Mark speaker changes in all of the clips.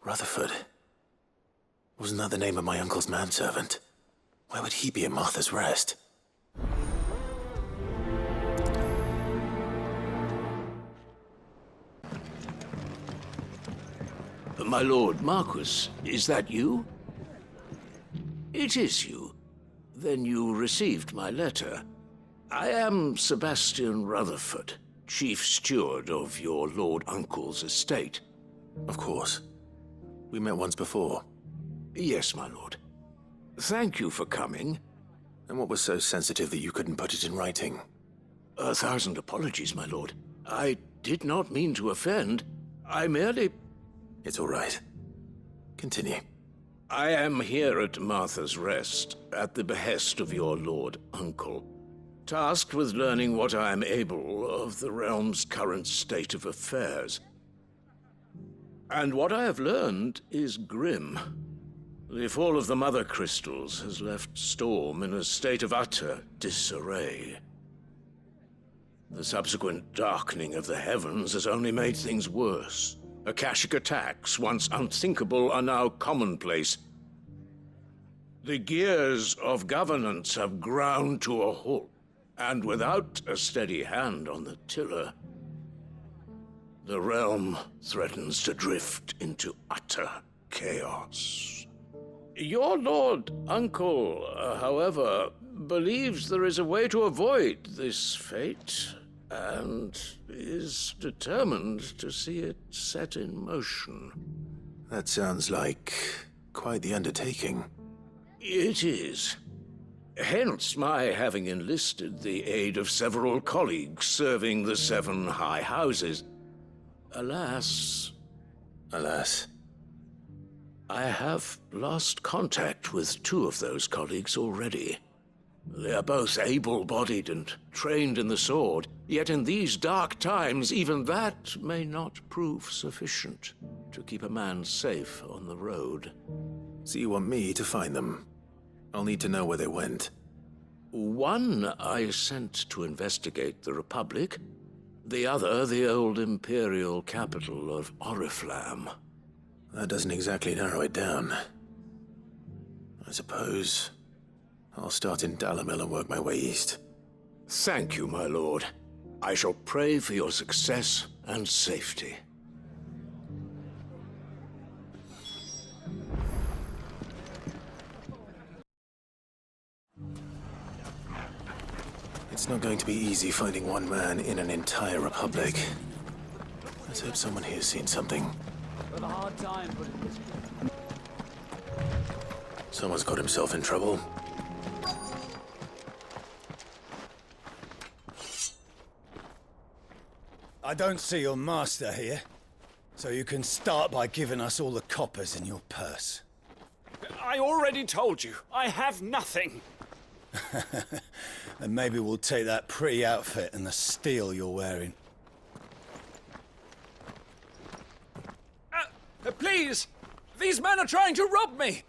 Speaker 1: Rutherford. Wasn't that the name of my uncle's manservant? Why would he be at Martha's Rest?
Speaker 2: My lord Marquis, is that you? It is you. Then you received my letter. I am Sebastian Rutherford, chief steward of your lord uncle's estate.
Speaker 1: Of course. We met once before.
Speaker 2: Yes, my lord. Thank you for coming.
Speaker 1: And what was so sensitive that you couldn't put it in writing?
Speaker 2: 1,000 apologies, my lord. I did not mean to offend. I merely...
Speaker 1: It's all right. Continue.
Speaker 2: I am here at Martha's Rest, at the behest of your lord uncle, tasked with learning what I am able of the realm's current state of affairs. And what I have learned is grim. The fall of the Mother Crystals has left Storm in a state of utter disarray. The subsequent darkening of the heavens has only made things worse. Akashic attacks, once unthinkable, are now commonplace. The gears of governance have ground to a halt, and without a steady hand on the tiller, the realm threatens to drift into utter chaos. Your lord uncle, however, believes there is a way to avoid this fate, and is determined to see it set in motion.
Speaker 1: That sounds like quite the undertaking.
Speaker 2: It is. Hence my having enlisted the aid of several colleagues serving the 7 high houses. Alas, I have lost contact with 2 of those colleagues already. They are both able-bodied and trained in the sword, yet in these dark times, even that may not prove sufficient to keep a man safe on the road.
Speaker 1: So you want me to find them? I'll need to know where they went.
Speaker 2: One I sent to investigate the Republic, the other the old Imperial capital of Oriflamme.
Speaker 1: That doesn't exactly narrow it down. I suppose I'll start in Dalamil and work my way east.
Speaker 2: Thank you, my lord. I shall pray for your success and safety.
Speaker 1: It's not going to be easy finding one man in an entire republic. Let's hope someone here's seen something. Someone's got himself in trouble.
Speaker 3: I don't see your master here, so you can start by giving us all the coppers in your purse.
Speaker 4: I already told you, I have nothing.
Speaker 3: And maybe we'll take that pretty outfit and the steel you're wearing.
Speaker 4: Please! These men are trying to rob me!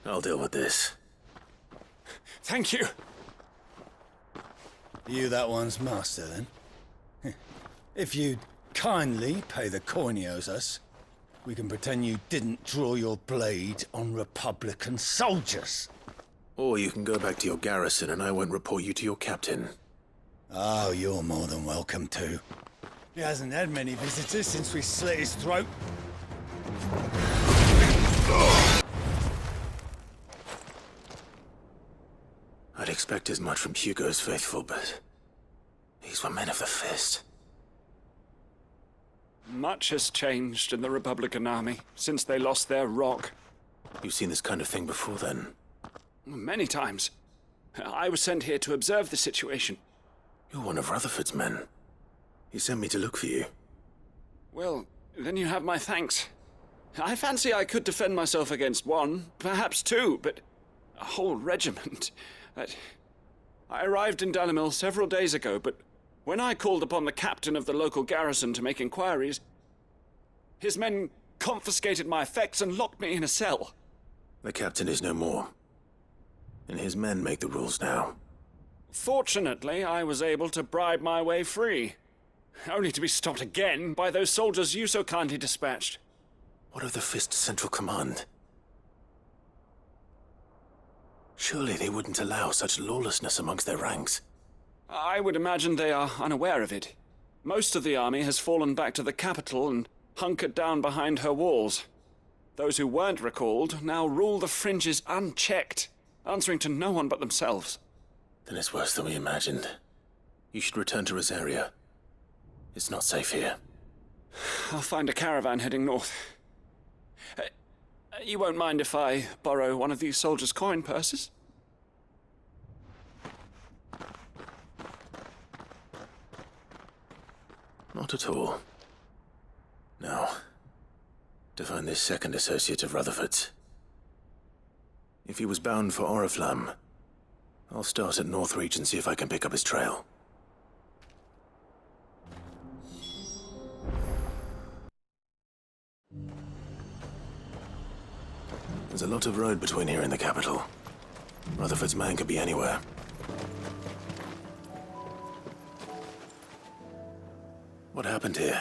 Speaker 1: I'll deal with this.
Speaker 4: Thank you.
Speaker 3: You that one's master, then? If you'd kindly pay the coin he owes us, we can pretend you didn't draw your blade on Republican soldiers.
Speaker 1: Or you can go back to your garrison and I won't report you to your captain.
Speaker 3: Oh, you're more than welcome to. He hasn't had many visitors since we slit his throat.
Speaker 1: I'd expect as much from Hugo's faithful, but these were men of the fist.
Speaker 4: Much has changed in the Republican army since they lost their rock.
Speaker 1: You've seen this kind of thing before, then?
Speaker 4: Many times. I was sent here to observe the situation.
Speaker 1: You're one of Rutherford's men. He sent me to look for you.
Speaker 4: Well, then you have my thanks. I fancy I could defend myself against 1, perhaps 2, but a whole regiment. I arrived in Dalamil several days ago, but when I called upon the captain of the local garrison to make inquiries, his men confiscated my effects and locked me in a cell.
Speaker 1: The captain is no more, and his men make the rules now.
Speaker 4: Fortunately, I was able to bribe my way free, only to be stopped again by those soldiers you so kindly dispatched.
Speaker 1: What of the Fist Central Command? Surely they wouldn't allow such lawlessness amongst their ranks.
Speaker 4: I would imagine they are unaware of it. Most of the army has fallen back to the capital and hunkered down behind her walls. Those who weren't recalled now rule the fringes unchecked, answering to no one but themselves.
Speaker 1: Then it's worse than we imagined. You should return to Rosaria. It's not safe here.
Speaker 4: I'll find a caravan heading north. You won't mind if I borrow one of these soldiers' coin purses?
Speaker 1: Not at all. Now, to find this second associate of Rutherford's. If he was bound for Oriflamme, I'll start at Northreach and see if I can pick up his trail. There's a lot of road between here and the capital. Rutherford's man could be anywhere. What happened here?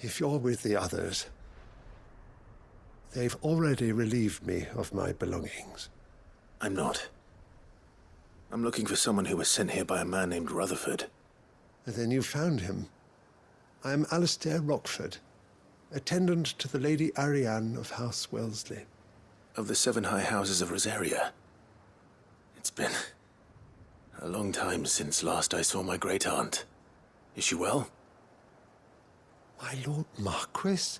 Speaker 5: If you're with the others, they've already relieved me of my belongings.
Speaker 1: I'm not. I'm looking for someone who was sent here by a man named Rutherford.
Speaker 5: And then you found him. I am Alistair Rockford, attendant to the Lady Ariane of House Wellesley.
Speaker 1: Of the 7 high houses of Rosaria. It's been a long time since last I saw my great-aunt. Is she well?
Speaker 5: My Lord Marquis?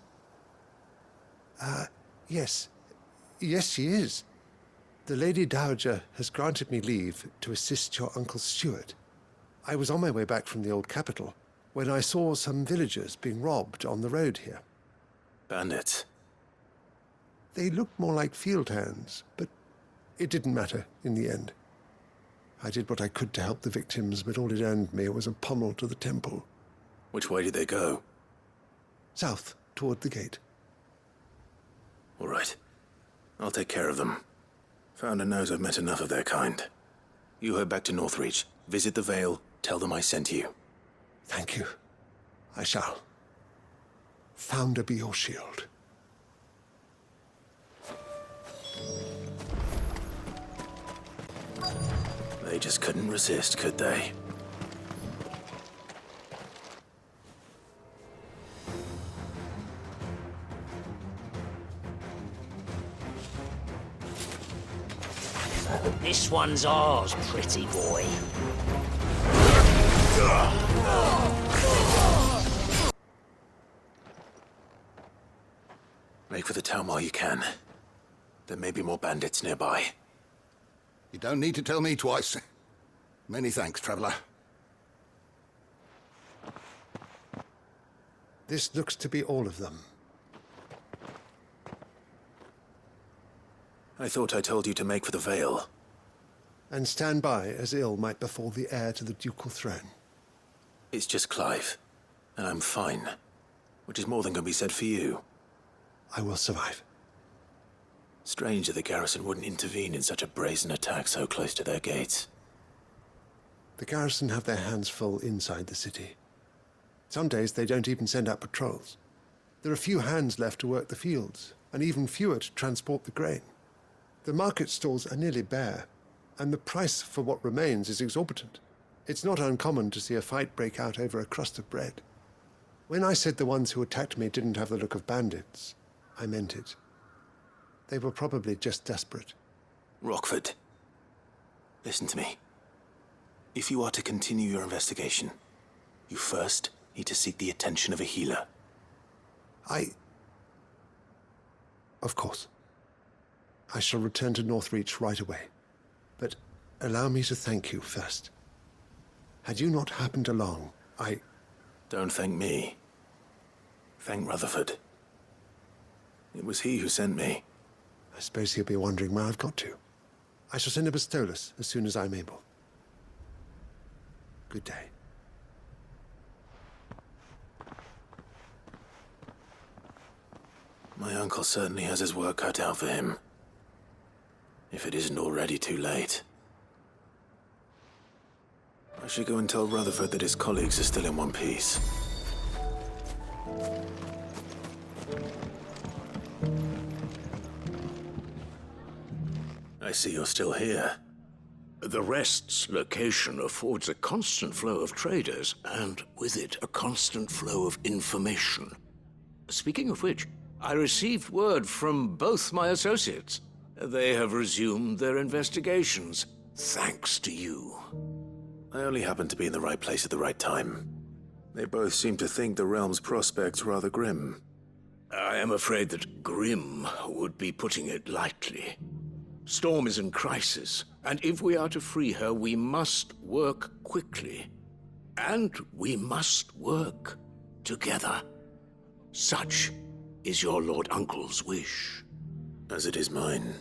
Speaker 5: Yes. Yes, she is. The Lady Dowager has granted me leave to assist your Uncle Stuart. I was on my way back from the old capital when I saw some villagers being robbed on the road here.
Speaker 1: Bandits.
Speaker 5: They looked more like field hands, but it didn't matter in the end. I did what I could to help the victims, but all it earned me was a pommel to the temple.
Speaker 1: Which way did they go?
Speaker 5: South, toward the gate.
Speaker 1: All right. I'll take care of them. Founder knows I've met enough of their kind. You head back to Northreach, visit the Vale, tell them I sent you.
Speaker 5: Thank you. I shall. Founder be your shield.
Speaker 1: They just couldn't resist, could they?
Speaker 6: This one's ours, pretty boy.
Speaker 1: Make for the town while you can. There may be more bandits nearby.
Speaker 7: You don't need to tell me twice. Many thanks, traveler.
Speaker 5: This looks to be all of them.
Speaker 1: I thought I told you to make for the Vale.
Speaker 5: And stand by as ill might befall the heir to the ducal throne.
Speaker 1: It's just Clive, and I'm fine. Which is more than can be said for you.
Speaker 5: I will survive.
Speaker 1: Strange that the garrison wouldn't intervene in such a brazen attack so close to their gates.
Speaker 5: The garrison have their hands full inside the city. Some days they don't even send out patrols. There are few hands left to work the fields, and even fewer to transport the grain. The market stalls are nearly bare, and the price for what remains is exorbitant. It's not uncommon to see a fight break out over a crust of bread. When I said the ones who attacked me didn't have the look of bandits, I meant it. They were probably just desperate.
Speaker 1: Rockford, listen to me. If you are to continue your investigation, you first need to seek the attention of a healer.
Speaker 5: Of course. I shall return to Northreach right away. But allow me to thank you first. Had you not happened along,
Speaker 1: Don't thank me. Thank Rutherford. It was he who sent me.
Speaker 5: I suppose he'll be wondering where I've got to. I shall send a Bistolus as soon as I'm able. Good day.
Speaker 1: My uncle certainly has his work cut out for him. If it isn't already too late. I should go and tell Rutherford that his colleagues are still in one piece. I see you're still here.
Speaker 2: The Rest's location affords a constant flow of traders, and with it, a constant flow of information. Speaking of which, I received word from both my associates. They have resumed their investigations, thanks to you.
Speaker 1: I only happened to be in the right place at the right time. They both seem to think the realm's prospects rather grim.
Speaker 2: I am afraid that grim would be putting it lightly. Storm is in crisis, and if we are to free her, we must work quickly. And we must work together. Such is your Lord Uncle's wish.
Speaker 1: As it is mine.